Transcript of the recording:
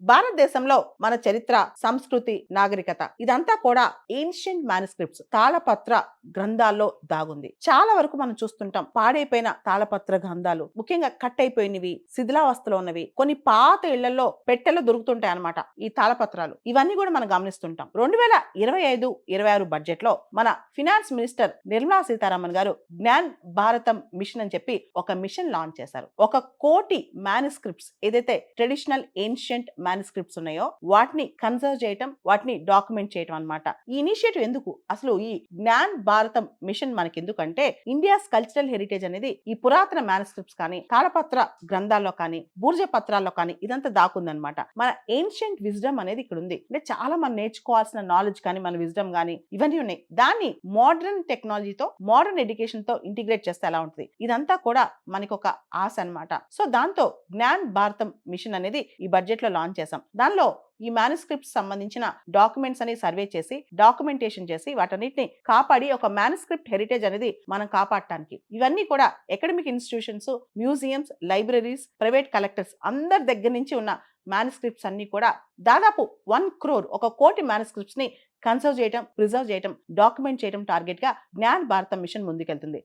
భారతదేశంలో మన చరిత్ర, సంస్కృతి, నాగరికత ఇదంతా కూడా ఏన్షియంట్ మాన్యుస్క్రిప్ట్స్ తాళపత్ర గ్రంథాల్లో దాగుంది. చాలా వరకు మనం చూస్తుంటాం పాడైపోయిన తాళపత్ర గ్రంథాలు, ముఖ్యంగా కట్ అయిపోయినవి, శిథిలావస్థలో ఉన్నవి, కొన్ని పాత ఇళ్లలో పెట్టెలో దొరుకుతుంటాయి అన్నమాట ఈ తాళపత్రాలు. ఇవన్నీ కూడా మనం గమనిస్తుంటాం. 2025-26 బడ్జెట్ లో మన ఫినాన్స్ మినిస్టర్ నిర్మలా సీతారామన్ గారు జ్ఞాన్ భారతం మిషన్ అని చెప్పి ఒక మిషన్ లాంచ్ చేశారు. 1,00,00,000 మాన్యుస్క్రిప్ట్స్ ఏదైతే ట్రెడిషనల్ ఏన్షియంట్ మాన్యుస్క్రిప్ట్స్ ఉన్నాయో వాటిని కన్సర్వ్ చేయటం, వాటిని డాక్యుమెంట్ చేయటం అన్నమాట. ఈ ఇనిషియేటివ్ ఎందుకు? అసలు ఈ జ్ఞాన్ భారతం మిషన్ మనకి ఎందుకంటే ఇండియాస్ కల్చరల్ హెరిటేజ్ అనేది ఈ పురాతన మాన్యుస్క్రిప్ట్స్ కానీ, తాళపత్ర గ్రంథాల్లో కానీ, బూర్జ పత్రాల్లో కానీ ఇదంతా దాకుందనమాట. మన ఏన్షియంట్ విజ్డమ్ అనేది ఇక్కడ ఉంది. అంటే చాలా మనం నేర్చుకోవాల్సిన నాలెడ్జ్ కానీ, మన విజ్డమ్ కానీ ఇవన్నీ ఉన్నాయి. దాన్ని మోడర్న్ టెక్నాలజీతో, మోడర్న్ ఎడ్యుకేషన్ తో ఇంటిగ్రేట్ చేస్తే ఎలా ఉంటుంది? ఇదంతా కూడా మనకి ఒక ఆశ అన్నమాట. సో దాంతో జ్ఞాన్ భారతం మిషన్ అనేది ఈ బడ్జెట్ లో లాంచ్ చేశాం. దానిలో ఈ మాన్యుస్క్రిప్ట్స్ సంబంధించిన డాక్యుమెంట్స్ అని సర్వే చేసి, డాక్యుమెంటేషన్ చేసి వాటన్నిటిని కాపాడి ఒక మాన్యుస్క్రిప్ట్ హెరిటేజ్ అనేది మనం కాపాడటానికి ఇవన్నీ కూడా academic institutions, museums, libraries, private collectors అందరి దగ్గర నుంచి ఉన్న మాన్యుస్క్రిప్ట్స్ అన్ని కూడా దాదాపు 1 crore 1,00,00,000 మాన్యుస్క్రిప్ట్స్ ని కన్సర్వ్ చేయడం, ప్రిజర్వ్ చేయడం, డాక్యుమెంట్ చేయడం టార్గెట్ గా జ్ఞాన్ భారతం మిషన్ ముందుకెళ్తుంది.